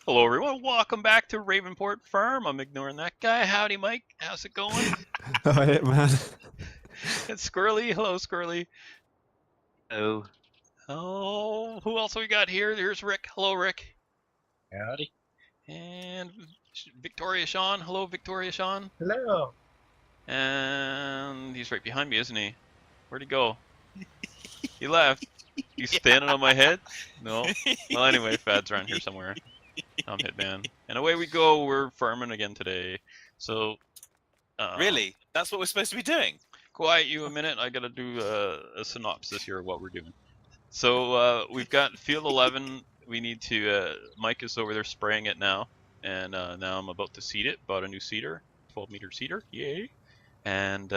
Hello, everyone. Welcome back to Ravenport Farm. I'm ignoring that guy. Howdy, Mike. How's it going? Oh, yeah, man. It's Squirrely. Hello, Squirrely. Oh, Oh, who else we got here? There's Rick. Hello, Rick. howdy. And Victoria Sean. Hello, Victoria Sean. Hello. And he's right behind me, isn't he? Where'd he go? He left. He's standing on my head? No. Well, anyway, Fad's around here somewhere. I'm Hitman. And away we go. We're farming again today. So, Really? That's what we're supposed to be doing? quiet you a minute. I gotta do a synopsis here of what we're doing. So we've got field 11. We need to. Mike is over there spraying it now, and now I'm about to seed it. Bought a new seeder, 12-meter seeder. Yay! And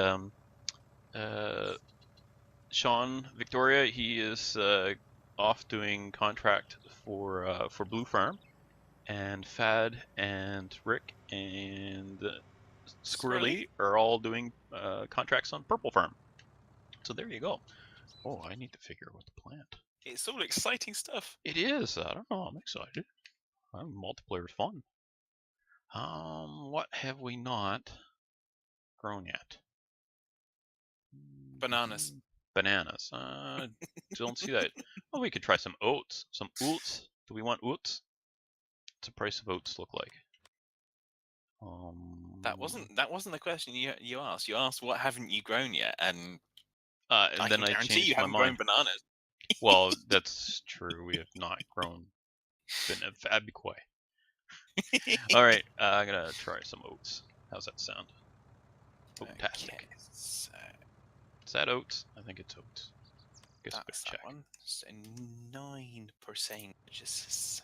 Sean Victoria, he is off doing contract for Blue Farm, and Fad and Rick and Squirrely are all doing contracts on Purple Farm. So there you go. Oh, I need to figure out what to plant. It's all exciting stuff. It is. I don't know. I'm excited. Multiplayer's fun. What have we not grown yet? Bananas. Bananas. Don't see that. Oh, we could try some oats. Some oats. Do we want oats? What's the price of oats look like? That wasn't the question you asked. You asked what haven't you grown yet, and and then can I guarantee changed you my haven't mind. grown bananas. Well, that's true. We have not grown. Fad, be quiet. All right, I'm gonna try some oats. How's that sound? Oatastic. Okay, so Is that oats? I think it's oats. Guess I that's better check. that one. So 9%. Just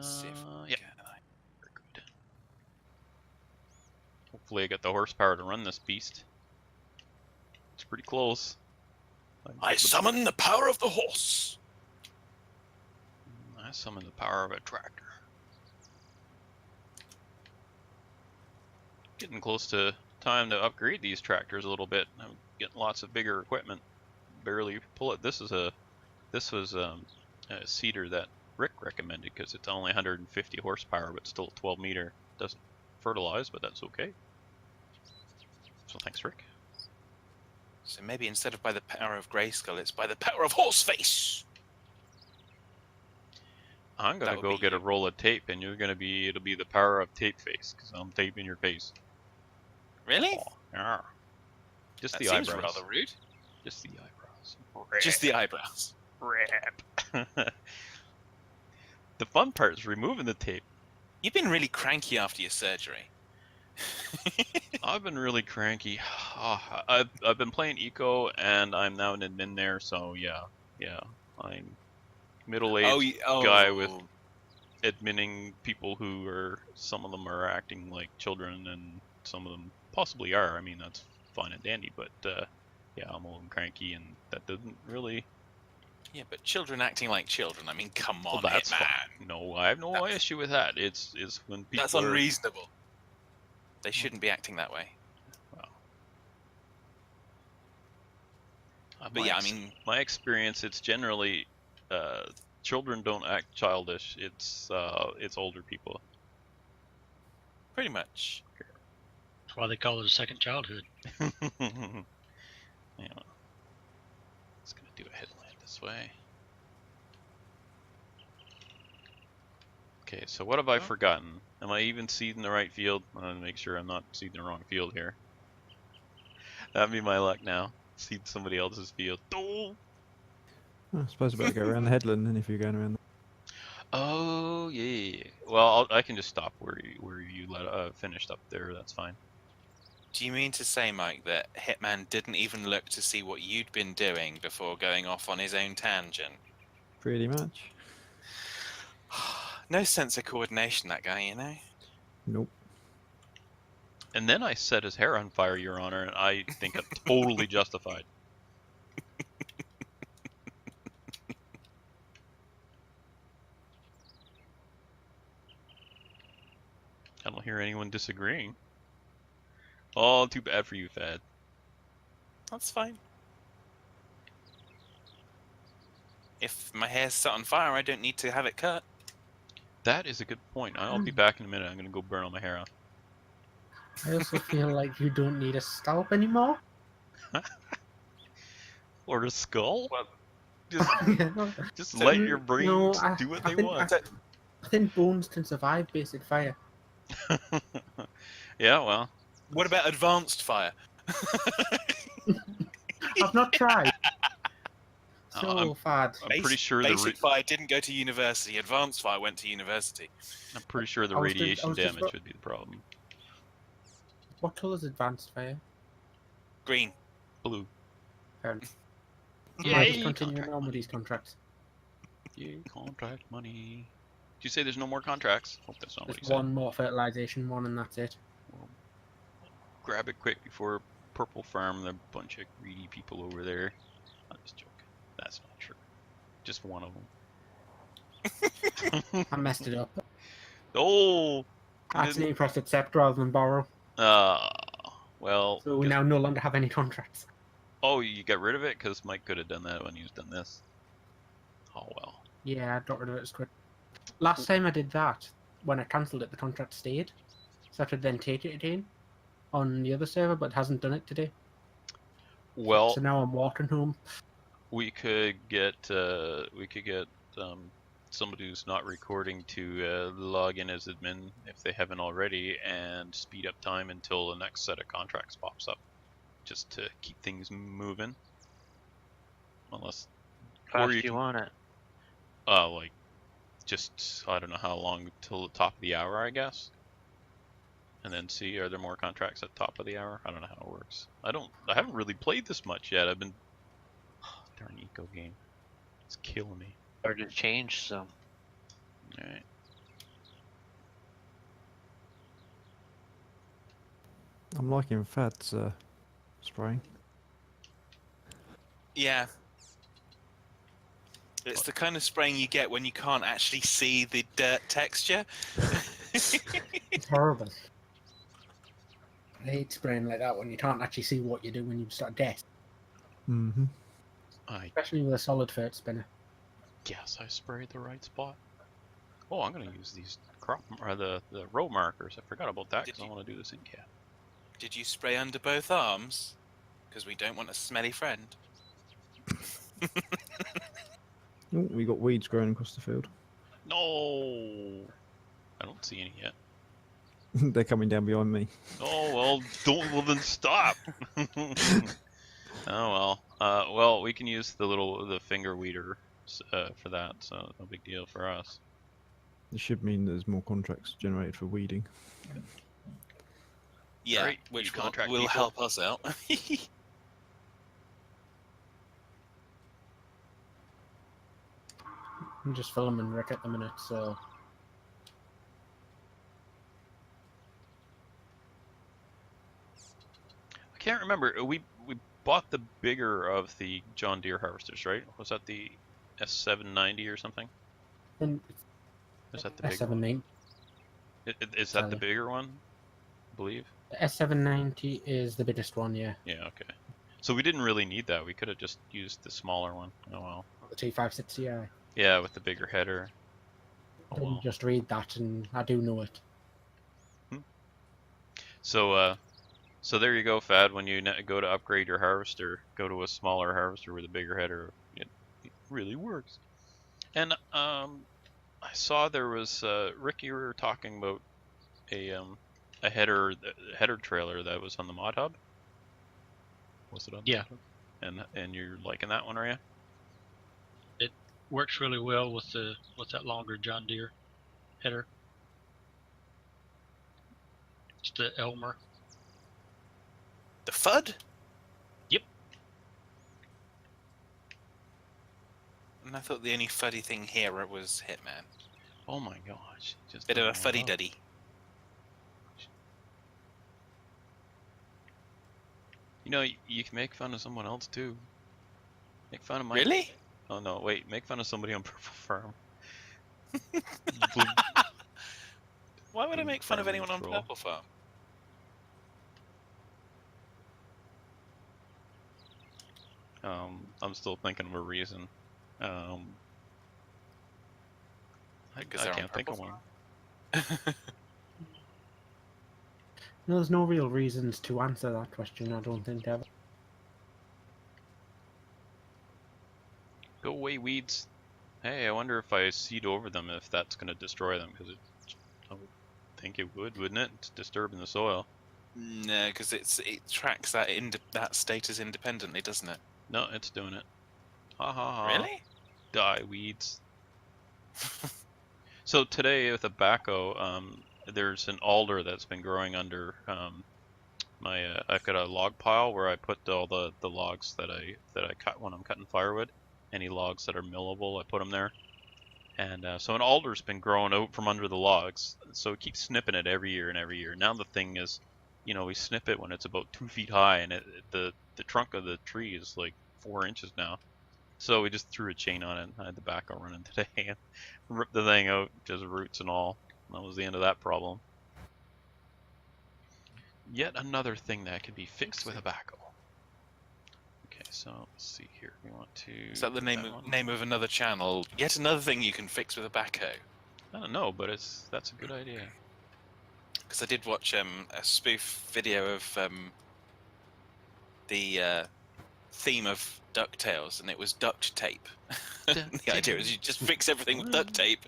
see if we Yeah. can get that. Very good. Hopefully I got the horsepower to run this beast. It's pretty close. I summon the power of the horse. I summon the power of a tractor. Getting close to time to upgrade these tractors a little bit. I'm getting lots of bigger equipment. Barely pull it. This was a seeder that Rick recommended because it's only 150 horsepower, but still 12 meter. Doesn't fertilize, but that's okay. So thanks, Rick. So maybe instead of by the power of Grayskull, it's by the power of Horseface. I'm gonna go get a roll of tape, and it'll be the power of tape face, because I'm taping your face. Really? Oh, yeah. Just That the seems eyebrows. rather rude. Just the eyebrows. Just the eyebrows. Rip. The fun part is removing the tape. You've been really cranky after your surgery. I've been really cranky. I've been playing Eco, and I'm now an admin there, so yeah. I'm middle-aged guy with adminning people who are, some of them are acting like children, and some of them possibly are. I mean, that's fine and dandy, but yeah, I'm old and cranky, and that doesn't really... Yeah, but children acting like children, I mean, come on, well, that's man. fine. No, I have no issue with that. It's when people That's unreasonable. They shouldn't be acting that way. Well, But yeah, I mean... my experience, it's generally... children don't act childish. It's older people. Pretty much. That's why they call it a second childhood. Yeah. Just gonna do a headland this way. Okay, so what have I forgotten? Am I even seeding the right field? I'm gonna make sure I'm not seeding the wrong field here. That'd be my luck now. Seed somebody else's field. Oh! I suppose I better go around the headland then if you're going around. Oh yeah. Well, I can just stop where you finished up there. That's fine. Do you mean to say, Mike, that Hitman didn't even look to see what you'd been doing before going off on his own tangent? Pretty much. No sense of coordination, that guy, you know? Nope. And then I set his hair on fire, Your Honor, and I think I'm totally justified. I don't hear anyone disagreeing. Oh, too bad for you, Fad. That's fine. If my hair's set on fire, I don't need to have it cut. That is a good point. I'll be back in a minute. I'm gonna go burn all my hair off. I also feel like you don't need a scalp anymore. Or a skull? Well, Just So- let your No, brains do what they want. I think bones can survive basic fire. Yeah, well, what about advanced fire? I've not tried. Oh, So fad. I'm pretty sure the Basic fire didn't go to university. Advanced fire went to university. I'm pretty sure the I was just- I radiation was just damage about- would be the problem. What colour is advanced fire? Green. Blue. Am I Yay, just continuing contract on with money. these contracts? Yay, contract money. Did you say there's no more contracts? Hope that's not what you Just said. one more fertilization one, and that's it. Well, grab it quick before Purple Farm. There are a bunch of greedy people over there. I'm just joking. That's not true. Just one of them. I messed it up. Oh! I accidentally pressed accept rather than borrow, Well. so we now no longer have any contracts. Oh, you got rid of it? Because Mike could have done that when he was done this. Oh, well. Yeah, I got rid of it as quick. Last time I did that, when I cancelled it, the contract stayed. So I could then take it again on the other server, but it hasn't done it today. Well, So now I'm walking home. we could get somebody who's not recording to log in as admin if they haven't already, and speed up time until the next set of contracts pops up, just to keep things moving. Unless, How or fast you do you can, want it? like, just I don't know how long till the top of the hour, I guess. And then see, are there more contracts at the top of the hour? I don't know how it works. I haven't really played this much yet. I've been darn eco game. It's killing me. Or to change some? Alright. I'm liking Fad's spraying. Yeah. It's the kind of spraying you get when you can't actually see the dirt texture. It's horrible. I hate spraying like that when you can't actually see what you do when you start death. Mm-hmm. I Especially with a solid fert spinner. guess I sprayed the right spot. Oh, I'm gonna use these crop or the row markers. I forgot about that Did because I you- want to do this in cap. Did you spray under both arms? Because we don't want a smelly friend. Oh, we got weeds growing across the field. No, I don't see any yet. They're coming down behind me. Oh well, don't well then stop. Oh well, well we can use the finger weeder for that, so no big deal for us. It should mean there's more contracts generated for weeding. Yeah, Right, which you contract will people. help us out. I'm just filming Rick at the minute, so I can't remember. We bought the bigger of the John Deere harvesters, right? Was that the S790 or something? and Is that the bigger one? S79. Is that the Sorry. bigger one? I believe. The S790 is the biggest one, yeah. Yeah. Okay. So we didn't really need that. We could have just used the smaller one. Oh well. The 256Ti. Yeah, with the bigger header. Oh Didn't well. just read that, and I do know it. So so there you go, Fad. When you go to upgrade your harvester, go to a smaller harvester with a bigger header. It really works. And I saw there was Rick. You were talking about a header trailer that was on the mod hub. Was it on? The Yeah. mod hub? And you're liking that one, are you? Works really well with that longer John Deere header. It's the Elmer. The FUD? Yep. And I thought the only fuddy thing here was Hitman. Oh my gosh! Just Bit of a opened it fuddy up. duddy. You know, you can make fun of someone else too. Make fun of Mike. Really? Oh no, wait. Make fun of somebody on Purple Farm. Why would I make fun of Farming anyone on troll. Purple Farm? I'm still thinking of a reason. I Because they're on can't think of purple. one. No, there's no real reasons to answer that question, I don't think, ever. Go away, weeds. Hey, I wonder if I seed over them, if that's going to destroy them, because I would think it would, wouldn't it? It's disturbing the soil. No, because it tracks that that status independently, doesn't it? No, it's doing it. Ha ha ha. Really? Die, weeds. So today with a backhoe, there's an alder that's been growing under my. I've got a log pile where I put all the logs that I cut when I'm cutting firewood. Any logs that are millable, I put them there. And so an alder's been growing out from under the logs, so we keep snipping it every year and every year. Now the thing is, you know, we snip it when it's about 2 feet high, and the trunk of the tree is like 4 inches now. So we just threw a chain on it. I had the backhoe running today and ripped the thing out, just roots and all. That was the end of that problem. Yet another thing that could be fixed with a backhoe. Okay, so let's see here. We want to. Is that the name of another channel? Yet another thing you can fix with a backhoe. I don't know, but that's a good idea. Because I did watch a spoof video of the theme of DuckTales, and it was duct tape. The idea is you just fix everything with duct tape.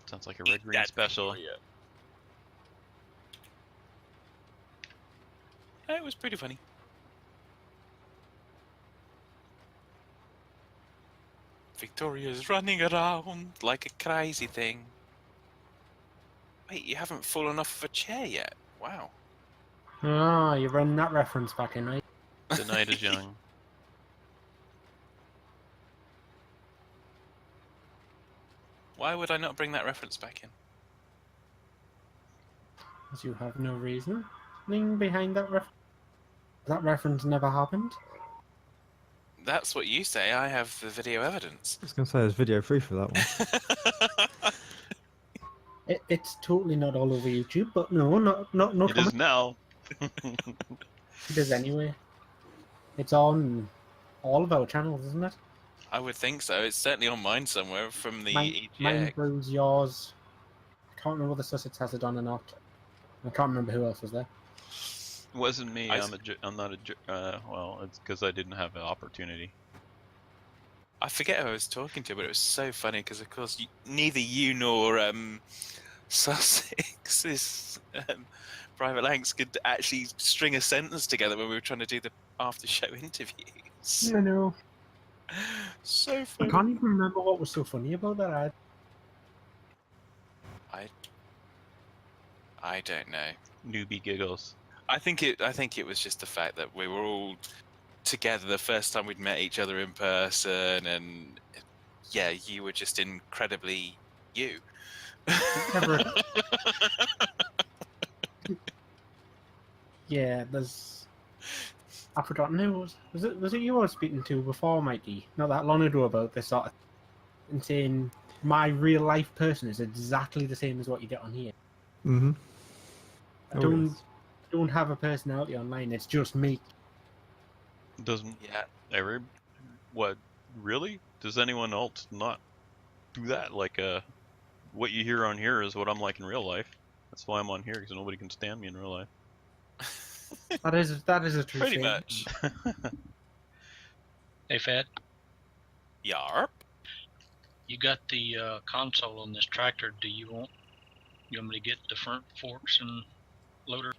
Sounds like a Red Green special. It was pretty funny. Victoria's running around like a crazy thing. Wait, you haven't fallen off of a chair yet? Wow. Ah, you're running that reference back in, right? The night is young. Why would I not bring that reference back in? Because you have no reason behind that reference. That reference never happened. That's what you say. I have the video evidence. I was going to say there's video free for that one. It's totally not all over YouTube, but no It comment. is now. It is anyway. It's on all of our channels, isn't it? I would think so. It's certainly on mine somewhere from the Mine, EGX. Bruce, yours. I can't remember whether Sussex has it on or not. I can't remember who else was there. It wasn't me. I'm not a. Well, it's because I didn't have an opportunity. I forget who I was talking to, but it was so funny because, of course, neither you nor Sussex's Private Lanks could actually string a sentence together when we were trying to do the after-show interviews. I know. So I funny. can't even remember what was so funny about that. I don't know. Newbie giggles. I think it was just the fact that we were all together the first time we'd met each other in person, and yeah, you were just incredibly you. Yeah, there's. I've forgotten who was it. Was it you I was speaking to before, Mikey? Not that long ago about this sort of, and saying my real life person is exactly the same as what you get on here. Mm-hmm. I don't have a personality online. It's just me. Doesn't Yeah. What really? Does anyone else not do that? Like what you hear on here is what I'm like in real life. That's why I'm on here, because nobody can stand me in real life. That is a true Pretty statement. much. Hey, Fed, Yarp. you got the console on this tractor. Do you want me to get the front forks and loader?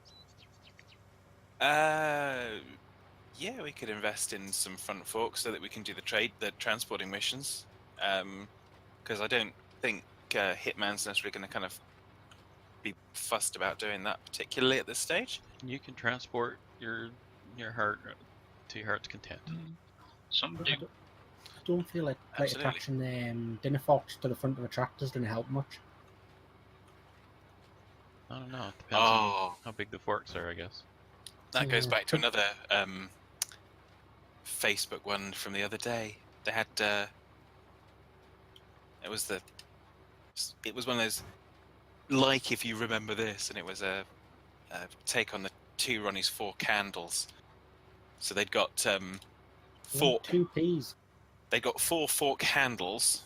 Yeah, we could invest in some front forks so that we can do the transporting missions. Because I don't think Hitman's necessarily going to kind of be fussed about doing that, particularly at this stage. You can transport your heart to your heart's content. Something I do. don't feel like Absolutely. attaching dinner forks to the front of a tractor is going to help much. I don't know. It depends on how big the forks are, I guess. That goes Yeah. back to another Facebook one from the other day. They had it was one of those, like, if you remember this, and it was a take on the two Ronnie's four candles. So they'd got fork. 2 peas. They got 4 fork handles,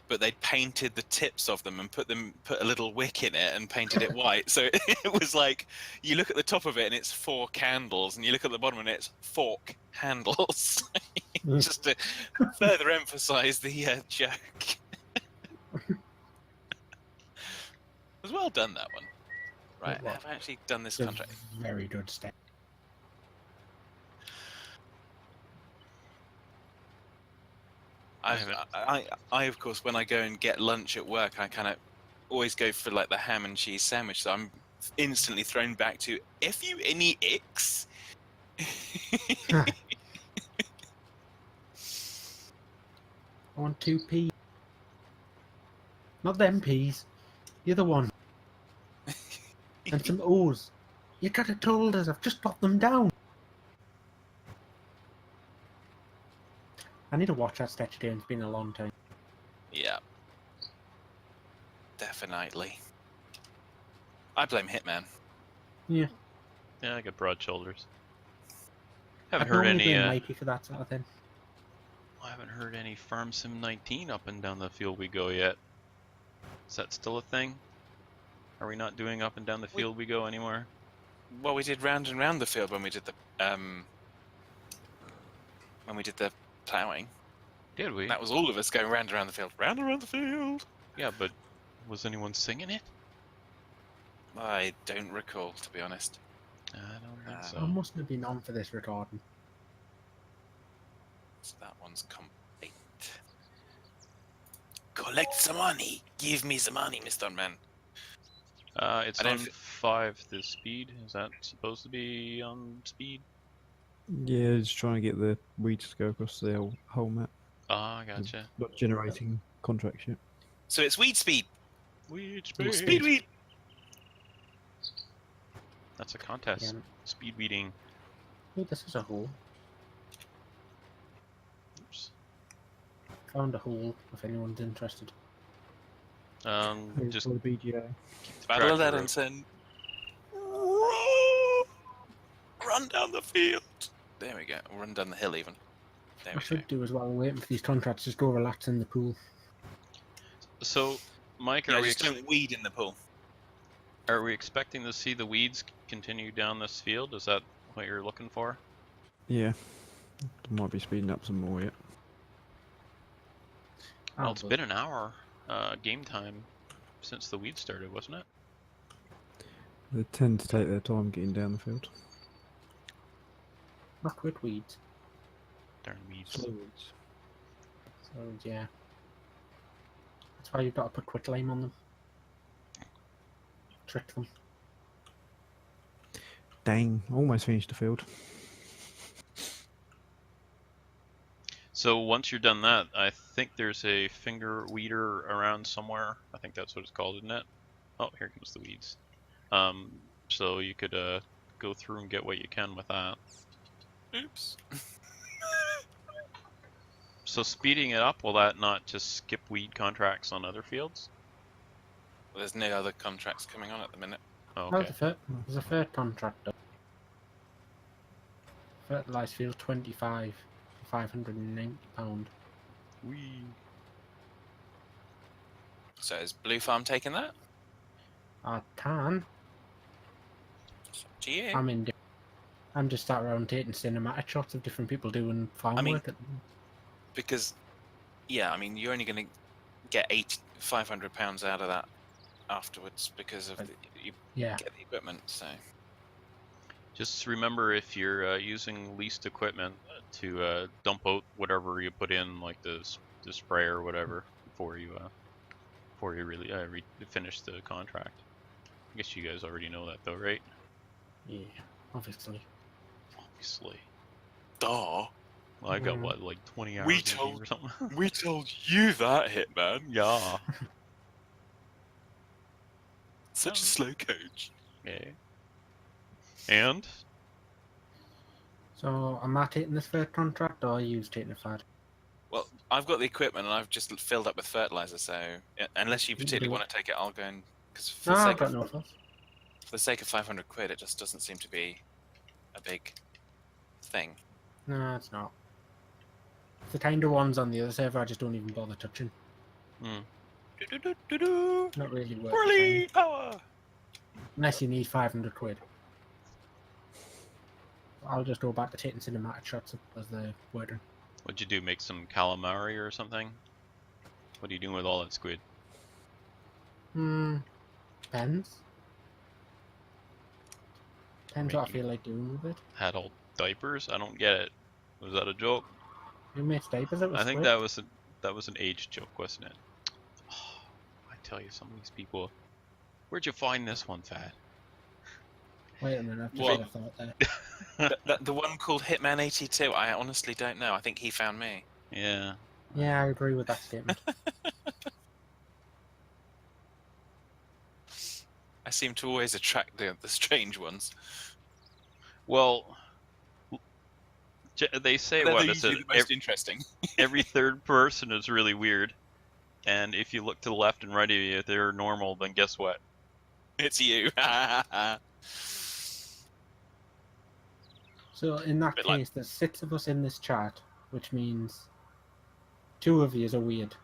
but they'd painted the tips of them and put a little wick in it and painted it white. So it was like, you look at the top of it and it's 4 candles, and you look at the bottom and it's fork handles. Just to further emphasise the joke. It was well done, that one. Right, have I actually done this It's a contract? very good step. I of course, when I go and get lunch at work, I kind of always go for like the ham and cheese sandwich. So I'm instantly thrown back to "If you any icks." I want 2 peas. Not them peas. The other one. And some O's. You could have told us. I've just got them down. I need to watch that sketch again. It's been a long time. Yeah, definitely. I blame Hitman. Yeah. Yeah, I got broad shoulders. Haven't I'd heard normally any. blame Mikey for that sort of thing. I haven't heard any Farm Sim 19 up and down the field we go yet. Is that still a thing? Are we not doing up and down the field we go anymore? Well, we did round and round the field when we did the ploughing. Did we? That was all of us going round and round the field. Round and round the field. Yeah, but was anyone singing it? I don't recall, to be honest. I don't think I so. mustn't have been on for this recording. So that one's complete. Collect some money. Give me some money, Mr. Man. It's I on don't 5 the speed. Is that supposed to be on speed? Yeah, just trying to get the weeds to go across the whole map. Ah, gotcha. Not generating contracts yet. So it's weed speed. Weed Speed weed. That's a contest. Yeah. Speed weeding. Oh, this is a hole. Oops. Found a hole if anyone's interested. Just for the BGA. Battle of Tractor Eddington. Run down the field. There we go. Run down the hill even. There I we go. should do as well. Waiting for these contracts. Just go relax in the pool. So, Mike, Yeah, are we just don't weed in the pool. expecting to see the weeds continue down this field? Is that what you're looking for? Yeah. Might be speeding up some more yet. Well, it's been an hour game time since the weeds started, wasn't it? They tend to take their time getting down the field. Not with weeds. Darn weeds. Slow weeds. So yeah. That's why you've got to put quick lime on them. Trick them. Dang, almost finished the field. So once you're done that, I think there's a finger weeder around somewhere. I think that's what it's called, isn't it? Oh, here comes the weeds. So you could go through and get what you can with that. Oops. So speeding it up, will that not just skip weed contracts on other fields? Well, there's no other contracts coming on at the minute. Oh, Well, okay. there's a third contractor. Fertilised field 25 for £590. Wee. So is Blue Farm taking that? I can. It's up to you. I'm just sat around taking cinematic shots of different people doing farm I mean, work. Because, yeah, I mean, you're only going to get £500 out of that afterwards because of you Yeah. get the equipment. So Just remember, if you're using leased equipment, to dump out whatever you put in, like the spray or whatever, before you really finish the contract. I guess you guys already know that, though, right? Yeah, obviously. Obviously. duh. Well, I got what, like 20 hours We in the game told- or something. We told you that, Hitman. Yeah. Such a slow coach. Yeah. And So, am I taking this third contract, or are you taking the third? Well, I've got the equipment and I've just filled up with fertilizer. So unless you particularly want to take it, I'll go and because for, No, the I've sake got of- no fuss. for the sake of 500 quid, it just doesn't seem to be a big thing. No, it's not. The kind of ones on the other server I just don't even bother touching. Hmm. Not really worth Squirrely it. power! Unless you need 500 quid. I'll just go back to taking cinematic shots as the wording. What'd you do? Make some calamari or something? What are you doing with all that squid? Depends. Depends what I feel like doing with it. Adult diapers? I don't get it. Was that a joke? Who makes diapers out of I think squid? that was an age joke, wasn't it? Oh, I tell you, some of these people. Where'd you find this one, Thad? Wait a minute, I've just What? had a thought there. The one called Hitman 82, I honestly don't know. I think he found me. Yeah. Yeah, I agree with that statement. I seem to always attract the strange ones. Well, they say They're what is usually it? the most interesting. Every third person is really weird, and if you look to the left and right of you, if they're normal, then guess what? It's you. So in that Bit case, like- there's 6 of us in this chat, which means 2 of you are weird.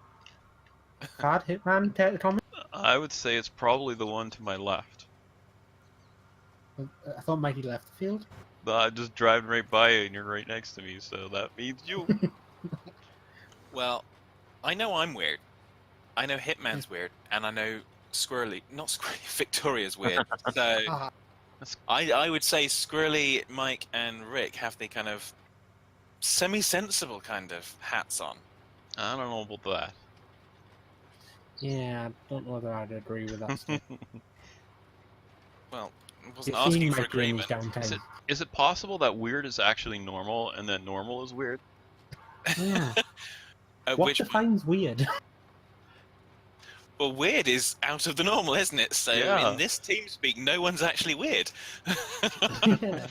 Bad Hitman, care to comment? I would say it's probably the one to my left. I thought Mikey left the field. But I'm just driving right by you, and you're right next to me, so that means you. Well, I know I'm weird. I know Hitman's weird, and I know not Squirrely, Victoria's weird. So Ah, I would say Squirrely, Mike, and Rick have the kind of semi-sensible kind of hats on. I don't know about that. yeah, I don't know whether I'd agree with that statement. Well, I wasn't You've seen asking for Mikey in his agreement. downtime. Is it possible that weird is actually normal, and then normal is weird? Yeah. What Which defines weird? well, weird is out of the normal, isn't it? So Yeah. in this team speak, no one's actually weird. Yeah.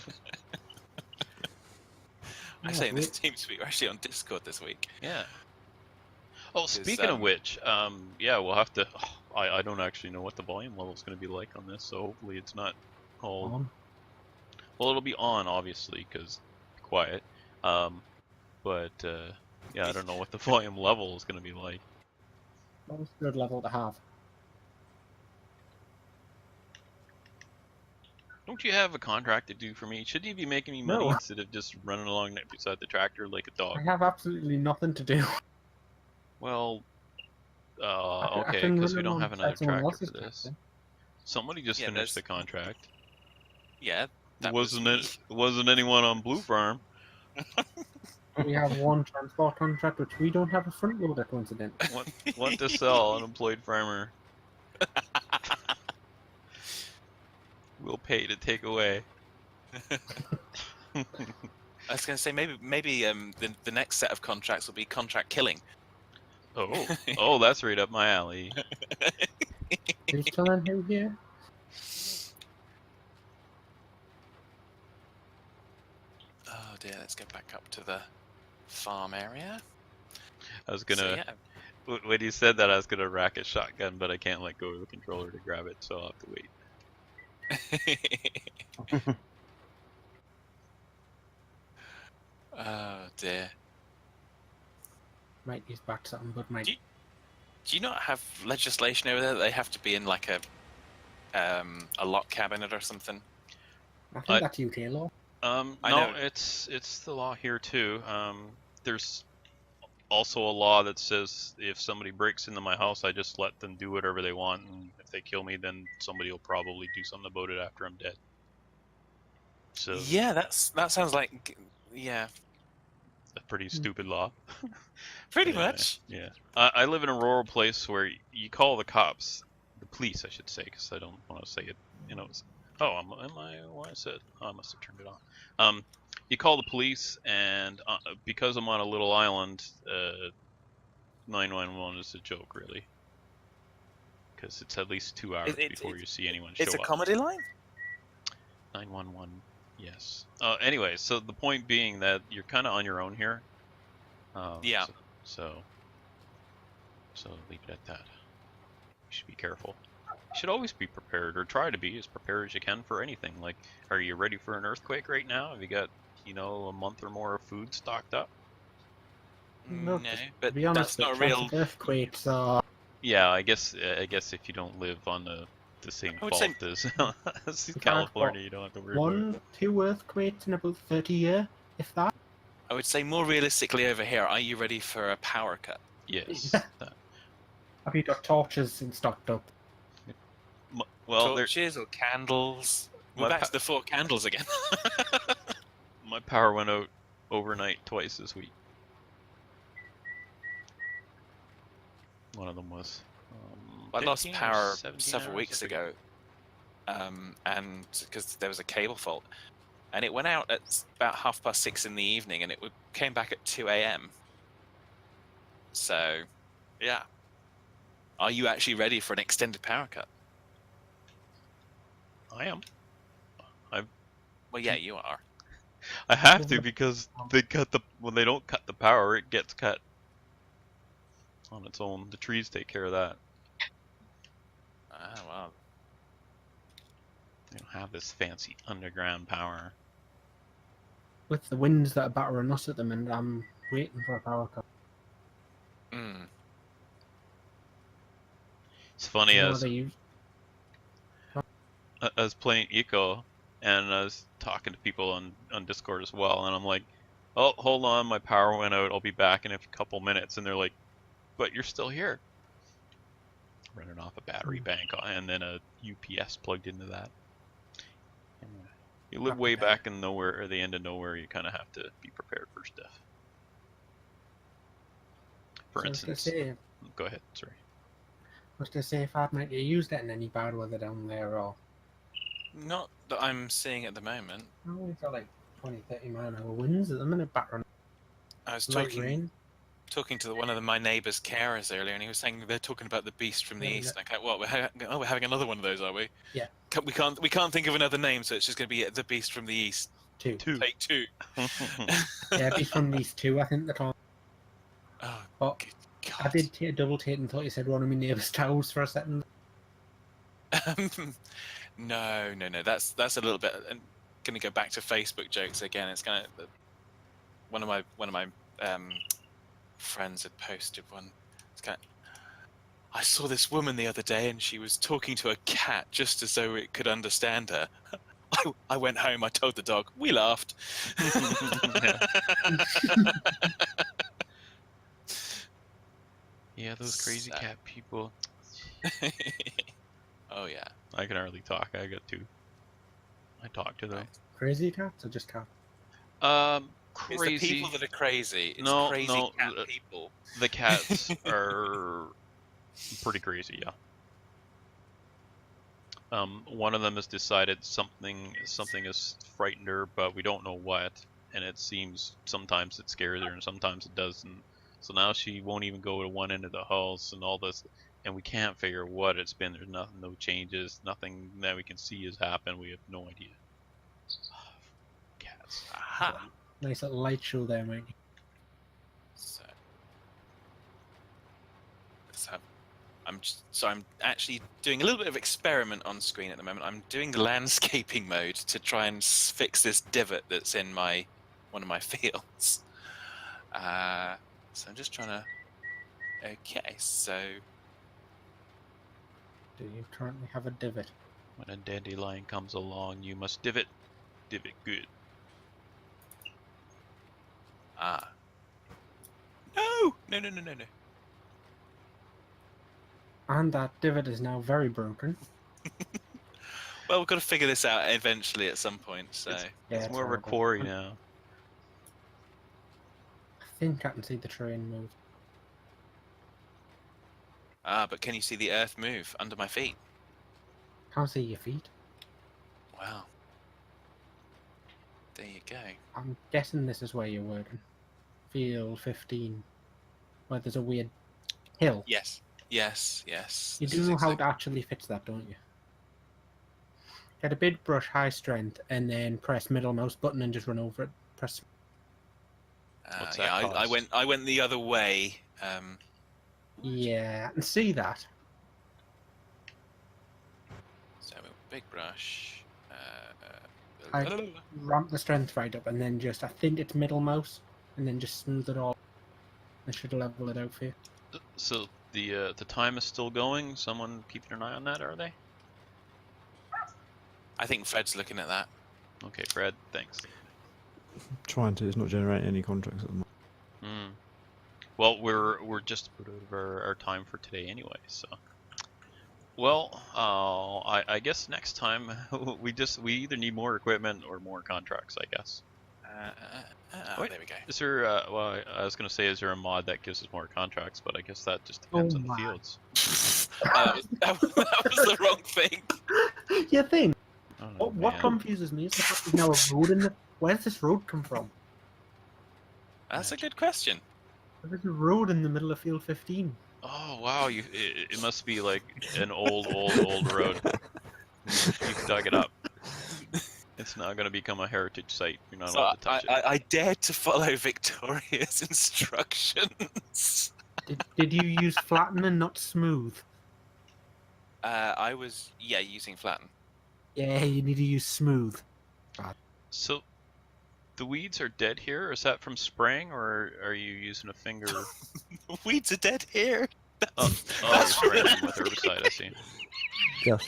I say in this team speak, we're actually on Discord this week. Yeah. Oh, speaking of which, yeah, we'll have to. I don't actually know what the volume level is going to be like on this, so hopefully it's not all. Well, it'll be on, obviously, because quiet. But yeah, I don't know what the volume level is going to be like. That was a good level to have. Don't you have a contract to do for me? Shouldn't you be making me money No. instead of just running along beside the tractor like a dog? I have absolutely nothing to do. Well, I okay, can because run we don't along have another beside someone tractor for else's this. tractor. Somebody just Yeah, finished the there's- contract. Yeah, that Wasn't was it? Wasn't anyone on Blue Farm? We have one transport contract, which we don't have a front loader, coincidentally. Want to sell, unemployed farmer. We'll pay to take away. I was going to say maybe the next set of contracts will be contract killing. Oh, that's right up my alley. Who's telling who here? Oh dear, let's go back up to the farm area. I was So, gonna. yeah. When you said that, I was gonna rack a shotgun, but I can't let go of the controller to grab it, so I'll have to wait. Oh dear. Might use back something, but might. Do you not have legislation over there that they have to be in like a lock cabinet or something? I think that's UK law. I No, know. it's the law here too. There's also a law that says if somebody breaks into my house, I just let them do whatever they want, and if they kill me, then somebody will probably do something about it after I'm dead. So Yeah, that sounds like a pretty stupid law. pretty Yeah, much. Yeah. I live in a rural place where you call the cops, the police, I should say, because I don't want to say it. You know. Oh, am I? Why is it? Oh, I must have turned it on. You call the police, and because I'm on a little island, 911 is a joke, really, because it's at least 2 hours before you see anyone show It's a up. comedy line. 911, yes. Anyway, so the point being that you're kind of on your own here. Yeah. So leave it at that. You should be careful. You should always be prepared, or try to be as prepared as you can for anything. Like, are you ready for an earthquake right now? Have you got a month or more of food stocked up. No, No, to but be honest, that's not a with real. traffic earthquakes are Yeah, I guess if you don't live on the same I would say fault as, as You can't California, what, you don't have to worry about it. 1, 2 earthquakes in about 30 years, if that. I would say more realistically over here. Are you ready for a power cut? Yes. That, Have you got torches and stocked up? well, Torches or candles? We're my back to the 4 candles again. my power went out overnight twice this week. One of them was. I lost 15 or power 17 several hours, weeks I forget. ago, and because there was a cable fault, and it went out at about 6:30 in the evening, and it came back at 2 a.m. So, yeah. Are you actually ready for an extended power cut? I am. Well, yeah, you are. I have to because when they don't cut the power, it gets cut on its own. The trees take care of that. Ah, well. They don't have this fancy underground power. With the winds that are battering us at the minute, I'm waiting for a power cut. Mm. It's funny You know as they use? I was playing Eco and I was talking to people on Discord as well, and I'm like, "Oh, hold on, my power went out. I'll be back in a couple minutes." And they're like, "But you're still here." Running off a battery bank and then a UPS plugged into that. And you live way back in nowhere or the end of nowhere, you kind of have to be prepared for stuff. For instance, go ahead. Sorry. I was to say if I'd make you use that in any bad weather down there, or Not that I'm seeing at the moment. oh, we've got like 20, 30 mile an hour winds at the minute, battering. I was Light rain. talking to one of my neighbour's carers earlier, and he was saying they're talking about the beast from the east. And I go, what? We're having another one of those, are we? Yeah. We can't think of another name, so it's just going to be the beast from the east. Two. Take 2. Yeah, beast from these 2, I think the time. Oh, But good God. I did take a double take and thought you said one of my neighbour's towels for a second. No. That's a little bit. And going to go back to Facebook jokes again. It's kind of one of my friends had posted one. It's kind of, I saw this woman the other day, and she was talking to a cat just as though it could understand her. I went home. I told the dog. We laughed. Yeah, those crazy cat people. Oh yeah. I can hardly talk. I got 2. I talk to them. Crazy cats or just cats? Crazy. It's the people that are crazy. It's No, crazy no, cat people. The cats are pretty crazy, yeah. One of them has decided something has frightened her, but we don't know what, and it seems sometimes it scares her and sometimes it doesn't. So now she won't even go to one end of the house and all this, and we can't figure what it's been. There's nothing, no changes, nothing that we can see has happened. We have no idea. Cats. Aha. Nice little light show there, mate. So let's have. I'm actually doing a little bit of experiment on screen at the moment. I'm doing the landscaping mode to try and fix this divot that's in one of my fields. So I'm just trying to. Okay, so Do you currently have a divot? When a dandelion comes along, you must divot good. No. And that divot is now very broken. Well, we've got to figure this out eventually at some point. So It's more of a horrible. quarry now. I think I can see the train move. but can you see the earth move under my feet? Can't see your feet. Wow. There you go. I'm guessing this is where you're working. Field 15, where there's a weird hill. Yes. You do know how it actually fits that, don't you? Get a big brush, high strength, and then press middle mouse button and just run over it. Press. What's yeah, that cost? I went the other way. Yeah, I can see that. So big brush. I ramp the strength right up, and then just I think it's middle mouse, and then just smooth it all. I should level it out for you. So the time is still going. Someone keeping an eye on that, are they? I think Fred's looking at that. Okay, Fred. Thanks. Trying to. It's not generating any contracts at the moment. Hmm. Well, we're just about over our time for today anyway. So, well, I guess next time we either need more equipment or more contracts. I guess. Wait, there we go. Is there? Well, I was gonna say, is there a mod that gives us more contracts? But I guess that just depends on the fields. that was the wrong thing. You think? Oh, What man. confuses me is the fact there's now a road in the. Where's this road come from? That's a good question. There's a road in the middle of Field 15. Oh wow, it must be like an old road. You've dug it up. It's now going to become a heritage site. You're not allowed to touch it. I dared to follow Victoria's instructions. Did you use flatten and not smooth? I was using flatten. Yeah, you need to use smooth. So, the weeds are dead here? Is that from spraying, or are you using a finger? Weeds are dead here. Oh, you're spraying them with herbicide, I see. Yes.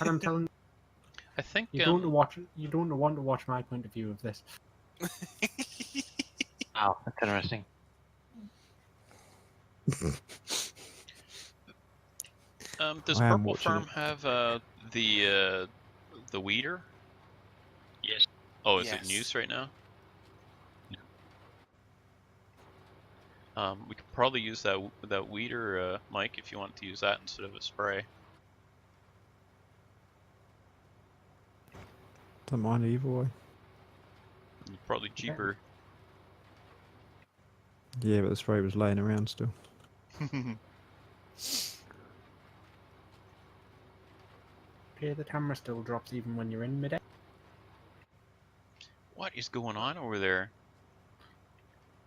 And I'm telling I think you, don't want to watch my point of view of this. Wow, that's interesting. does I am Purple watching Farm it. have the weeder? Yes. Oh, is it Yes. in use right now? We could probably use that weeder, Mike, if you want to use that instead of a spray. Don't mind either way. It's probably cheaper. Yeah, but the spray was laying around still. Okay, the camera still drops even when you're in mid-air. What is going on over there?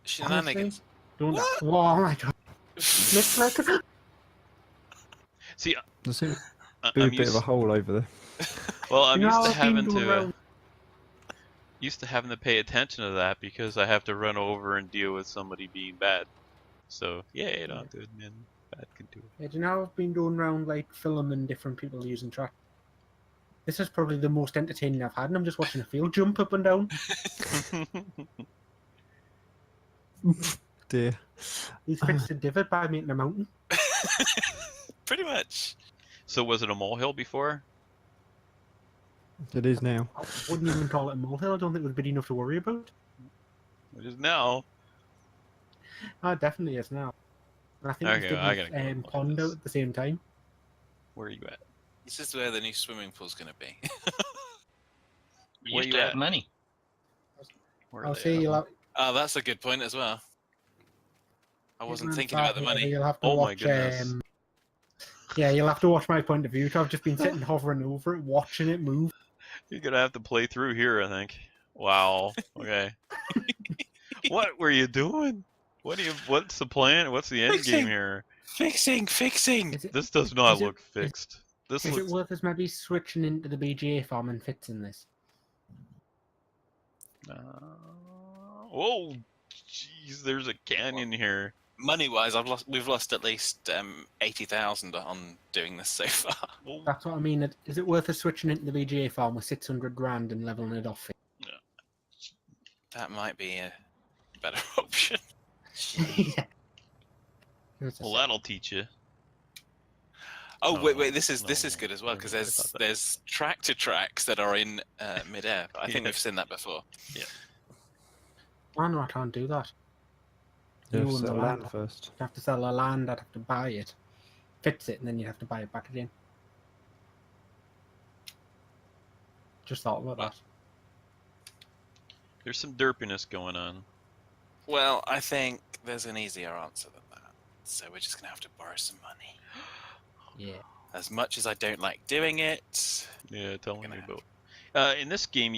Shenanigans. Don't. What? Oh my god. Looks like a... See, There seems to I'm be a bit of used, a hole over there. well, I'm You know used to how I've been having doing to around- pay attention to that because I have to run over and deal with somebody being bad. So yeah, you don't have to admit bad can do Yeah, do you know how I've been going around like filming different people using track? This is probably the most entertaining I've had, and I'm just watching a field jump up and down. it. Dear. He's fixed a divot by making a mountain. Pretty much. So was it a molehill before? It is now. I wouldn't even call it a molehill. I don't think it was big enough to worry about. It is now. Ah, it definitely is now. And I think Okay, it's I gotta go digging look at pond this. out at the same time. Where are you at? This is where the new swimming pool's going to be. We Where used you to have at? money. Where are I'll they say at? you'll have. Oh, that's a good point as well. I wasn't Hitman's thinking about the back money. here, You'll have to Oh my watch, goodness. yeah, you'll have to watch my point of view. I've just been sitting hovering over it, watching it move. You're gonna have to play through here, I think. Wow. Okay. What were you doing? What's the plan? What's the end game here? Fixing. Is it, This does not is it- look fixed. This is it looks. worth us maybe switching into the BGA farm and fixing this? Oh, jeez! There's a canyon here. Money-wise, we've lost at least 80,000 on doing this so far. Oh, That's what I mean. Is it worth us switching into the BGA farm with 600 grand and leveling it off? That might be a better option. Yeah. Here's a well, sec. that'll teach you. Oh, No, wait, this is no, good as well I because forgot about that. there's tractor tracks that are in mid-air. I think Yeah. we've seen that before. Oh no, I can't do that. You have You to own the sell land. land first. You'd have to sell the land, I'd have to buy it, fix it, and then you'd have to buy it back again. Just thought about that. There's some derpiness going on. Well, I think there's an easier answer than that. So we're just going to have to borrow some money. Yeah. As much as I don't like doing it, Yeah, tell me Gonna about. In this game,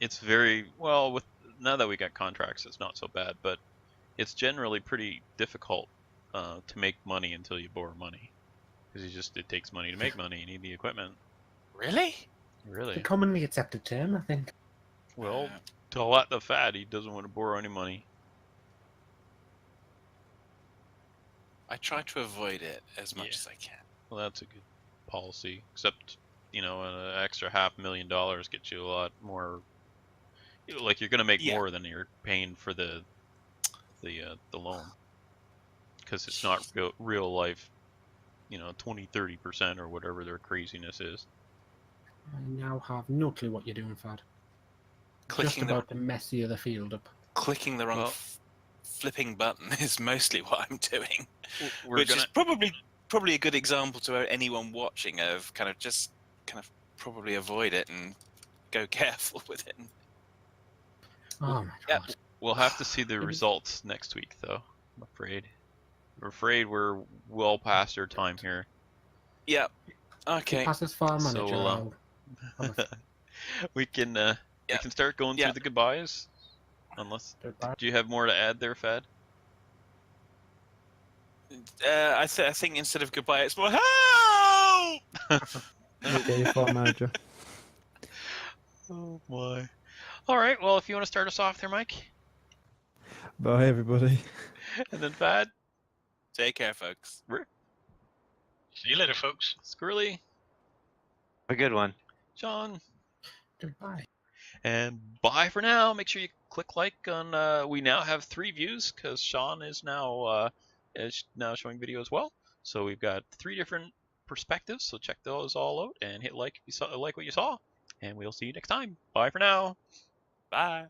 it's very well. With now that we got contracts, it's not so bad, but it's generally pretty difficult to make money until you borrow money, because it takes money to make money. You need the equipment. Really? The Really? commonly accepted term, I think. Well, tell that the fat. He doesn't want to borrow any money. I try to avoid it as much Yeah. as I can. Well, that's a good policy. Except, you know, an extra $500,000 gets you a lot more. Like you're gonna make more than you're paying for the loan, because it's not real life. You know, 20-30% or whatever their craziness is. I now have no clue what you're doing, Fad. Clicking Just about to mess the other field up. Clicking the wrong Well, flipping button is mostly what I'm doing, we're is probably a good example to anyone watching of kind of probably avoid it and go careful with it. Oh my god. We'll have to see the results next week, though. I'm afraid. We're afraid we're well past our time here. Yeah. Okay. Pass this far, manager. So, we can start going through the goodbyes. Unless, do you have more to add there, Fad? I think instead of goodbye, it's more help. Okay, far manager. Oh my. All right. Well, if you want to start us off there, Mike. Bye, everybody. And then Fad. Take care, folks. See you later, folks. Squirrely. A good one. John. Goodbye. And bye for now. Make sure you click like on. We now have 3 views because Sean is now showing video as well. So we've got 3 different perspectives. So check those all out and hit like if you saw, like what you saw. And we'll see you next time. Bye for now. Bye.